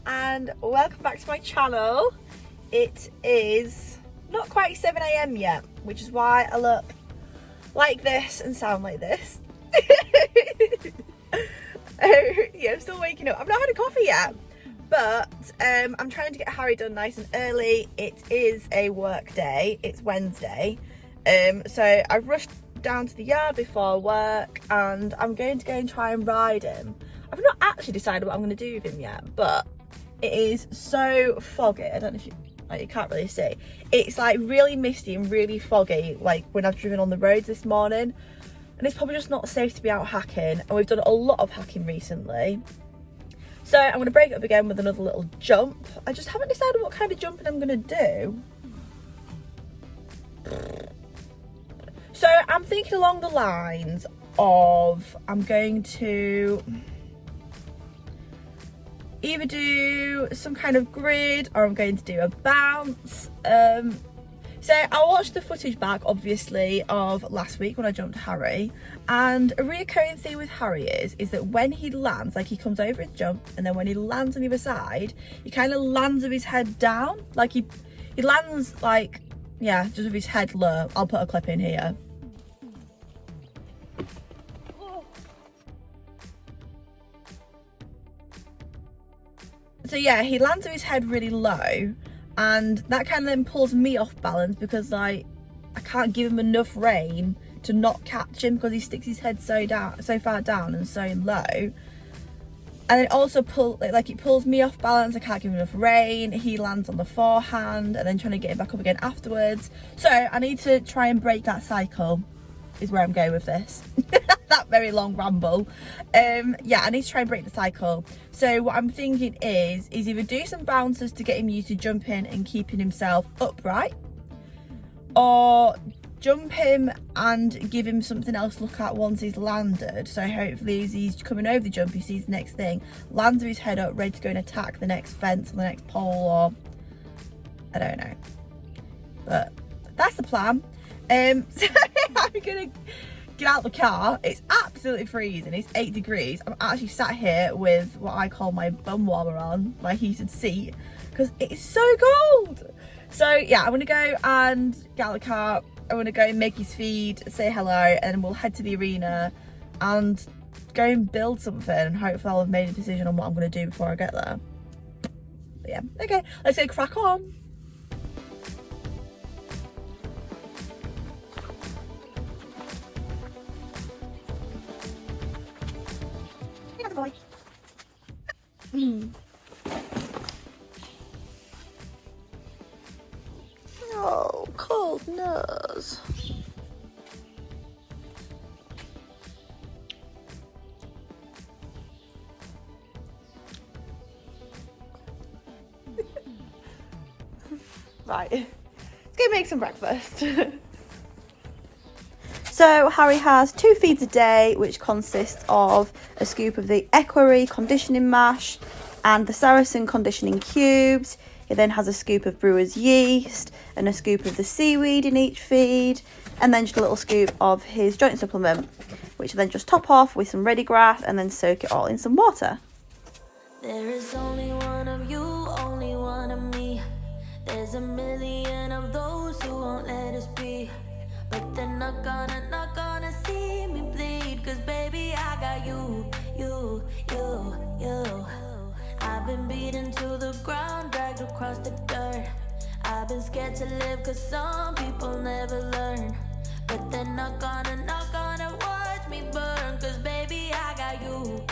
and welcome back to my channel. It is not quite 7 AM yet, which is why I look like this and sound like this. Yeah, I'm still waking up. I've not had a coffee yet, but I'm trying to get Harry done nice and early. It is a work day. It's Wednesday, so I've rushed down to the yard before work and I'm going to go and try and ride him. I've not actually decided what I'm going to do with him yet, but it is so foggy. I don't know if you can't really see. It's like really misty and really foggy, like when I've driven on the roads this morning, and it's probably just not safe to be out hacking, and we've done a lot of hacking recently. So I'm going to break it up again with another little jump. I just haven't decided what kind of jumping I'm going to do. So I'm thinking along the lines of I'm going to either do some kind of grid or I'm going to do a bounce. So I watched the footage back, obviously, of last week when I jumped Harry, and a reoccurring thing with Harry is that when he lands, like he comes over his jump, and then when he lands on the other side, he kind of lands with his head down, like he lands like, yeah, just with his head low. I'll put a clip in here. So yeah, he lands with his head really low, and that kind of then pulls me off balance because like I can't give him enough rein to not catch him because he sticks his head so far down and so low. And it also it pulls me off balance. I can't give him enough rein. He lands on the forehand and then trying to get him back up again afterwards. So I need to try and break that cycle is where I'm going with this. That very long ramble. Yeah, I need to try and break the cycle. So what I'm thinking is either do some bounces to get him used to jumping and keeping himself upright, or jump him and give him something else to look at once he's landed. So hopefully as he's coming over the jump, he sees the next thing, lands with his head up, ready to go and attack the next fence or the next pole, or I don't know. But that's the plan. So I'm gonna get out the car. It's absolutely freezing. It's 8 degrees. I'm actually sat here with what I call my bum warmer on, my heated seat, because it's so cold. So yeah, I'm gonna go and get out the car. I'm gonna go and make his feed, say hello, and we'll head to the arena and go and build something, and hopefully I'll have made a decision on what I'm gonna do before I get there. But yeah, okay, let's go crack on. Boy. Oh, cold nose. Right, let's go make some breakfast. So Harry has 2 feeds a day, which consists of a scoop of the Exracer conditioning mash and the Saracen conditioning cubes. He then has a scoop of brewer's yeast and a scoop of the seaweed in each feed, and then just a little scoop of his joint supplement, which I then just top off with some ready grass and then soak it all in some water. There is only one of you, only one of me. There's a million of those who won't let us be. But they're not gonna see me bleed. Cause baby, I got you. I've been beaten to the ground, dragged across the dirt. I've been scared to live cause some people never learn. But they're not gonna watch me burn. Cause baby, I got you.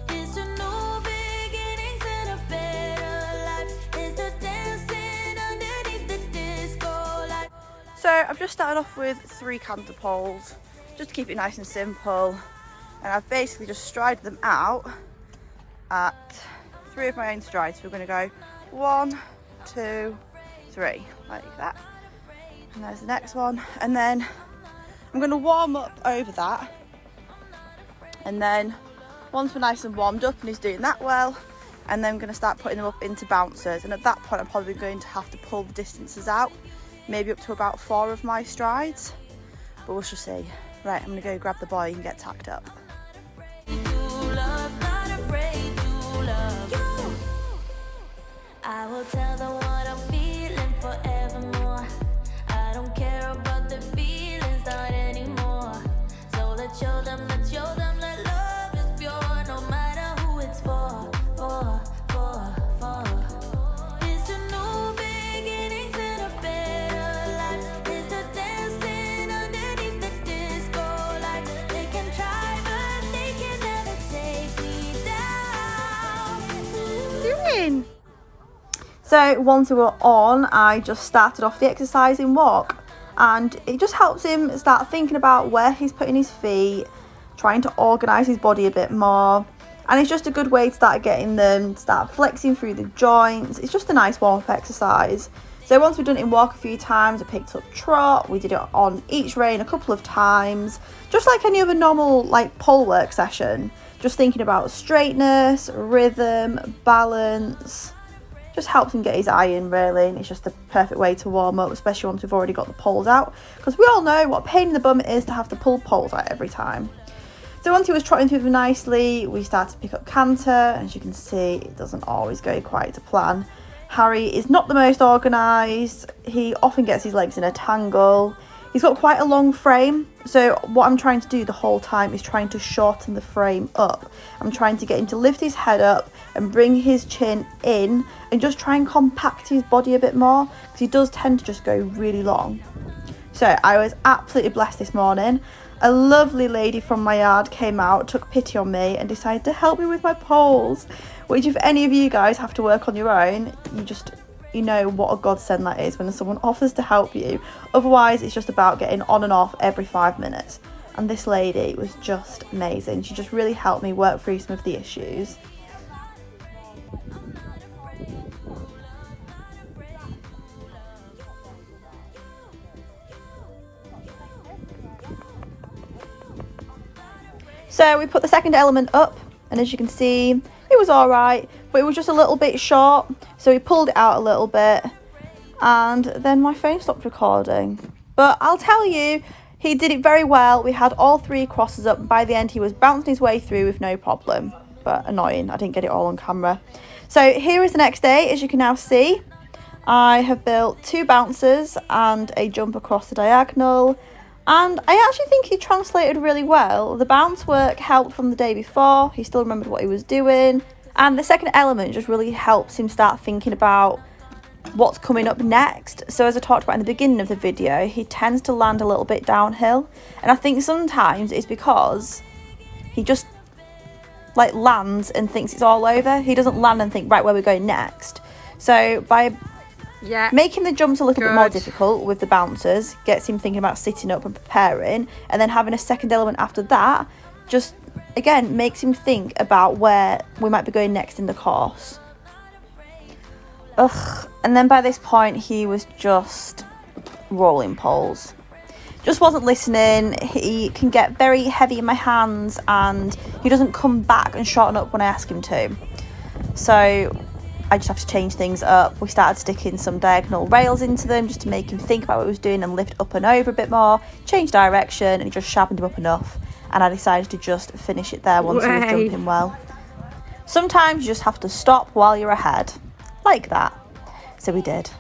It's a new beginnings and a better life. It's the dancing underneath the disco light. So I've just started off with 3 canter poles, just to keep it nice and simple. And I've basically just strided them out at 3 of my own strides. So we're going to go 1, 2, 3, like that. And there's the next one. And then I'm going to warm up over that. And then once we're nice and warmed up and he's doing that well, and then I'm going to start putting them up into bouncers. And at that point I'm probably going to have to pull the distances out, maybe up to about 4 of my strides, but we shall see. Right, I'm going to go grab the boy and get tacked up. Love, not afraid. I will tell them what I'm feeling forevermore. I don't care about the feelings not anymore. So let's show them that love is pure, no matter who it's for. It's a new beginnings and a better life. It's the dancing underneath the disco light. They can try, but they can never take me down. Doing. So once we were on, I just started off the exercising walk, and it just helps him start thinking about where he's putting his feet, trying to organise his body a bit more, and it's just a good way to start getting them to start flexing through the joints. It's just a nice warm-up exercise. So once we've done it in walk a few times, I picked up trot. We did it on each rein a couple of times, just like any other normal like pole work session, just thinking about straightness, rhythm, balance. Just helps him get his eye in, really, and it's just the perfect way to warm up, especially once we've already got the poles out, because we all know what a pain in the bum it is to have to pull poles out every time. So once he was trotting through them nicely, we started to pick up canter, and as you can see, it doesn't always go quite to plan. Harry is not the most organised. He often gets his legs in a tangle. He's got quite a long frame, so what I'm trying to do the whole time is trying to shorten the frame up. I'm trying to get him to lift his head up and bring his chin in and just try and compact his body a bit more, because he does tend to just go really long. So I was absolutely blessed this morning. A lovely lady from my yard came out, took pity on me and decided to help me with my poles, which if any of you guys have to work on your own, you know what a godsend that is when someone offers to help you. Otherwise, it's just about getting on and off every 5 minutes. And this lady was just amazing. She just really helped me work through some of the issues. So we put the second element up, and as you can see, it was alright, but it was just a little bit short, so we pulled it out a little bit, and then my phone stopped recording. But I'll tell you, he did it very well. We had all 3 crosses up, and by the end he was bouncing his way through with no problem. But annoying, I didn't get it all on camera. So here is the next day. As you can now see, I have built 2 bouncers and a jump across the diagonal, and I actually think he translated really well. The bounce work helped from the day before. He still remembered what he was doing. And the second element just really helps him start thinking about what's coming up next. So as I talked about in the beginning of the video, he tends to land a little bit downhill. And I think sometimes it's because he just like lands and thinks it's all over. He doesn't land and think, right, where we're going next. So by making the jumps a little bit more difficult with the bouncers gets him thinking about sitting up and preparing, and then having a second element after that just again makes him think about where we might be going next in the course. And then by this point he was just rolling poles, just wasn't listening. He can get very heavy in my hands and he doesn't come back and shorten up when I ask him to, so I just have to change things up. We started sticking some diagonal rails into them just to make him think about what he was doing and lift up and over a bit more, change direction, and it just sharpened him up enough. And I decided to just finish it there once he was jumping well. Sometimes you just have to stop while you're ahead, like that. So we did.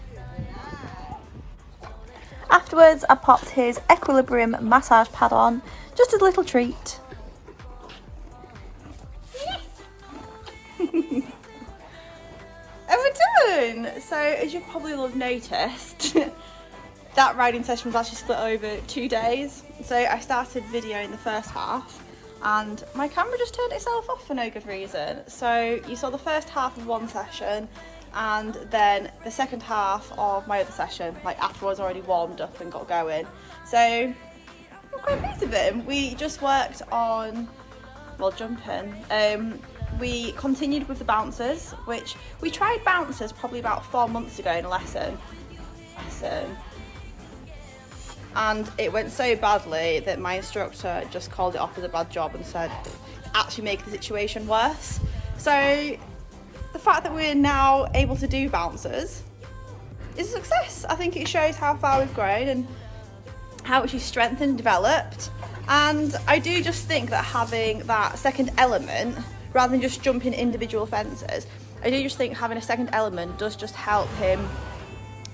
Afterwards, I popped his equilibrium massage pad on, just as a little treat. And we're done! So as you probably will have noticed, that riding session was actually split over 2 days. So I started videoing the first half and my camera just turned itself off for no good reason. So you saw the first half of one session and then the second half of my other session, like after I was already warmed up and got going. So I'm quite pleased with him. We just worked on, well, jumping. We continued with the bouncers, which we tried bouncers probably about 4 months ago in a lesson. And it went so badly that my instructor just called it off as a bad job and said it's actually making the situation worse. So the fact that we're now able to do bouncers is a success. I think it shows how far we've grown and how much he's strengthened and developed. And I do just think that having that second element, rather than just jumping individual fences, I do just think having a second element does just help him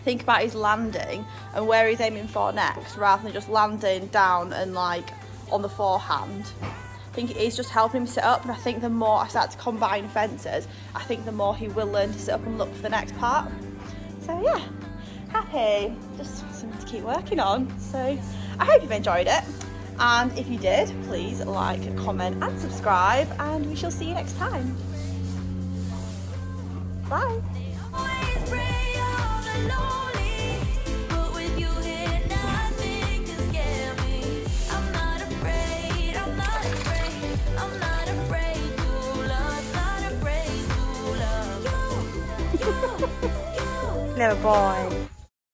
think about his landing and where he's aiming for next, rather than just landing down and like on the forehand. I think it is just helping him sit up, and I think the more I start to combine fences, I think the more he will learn to sit up and look for the next part. So yeah, happy, just something to keep working on. So I hope you've enjoyed it, and if you did, please like, comment and subscribe, and we shall see you next time. Bye. Always pray on the lonely, but with you here, nothing can scare me. I'm not afraid, I'm not afraid, I'm not afraid to love, not afraid to love. You, Little boy.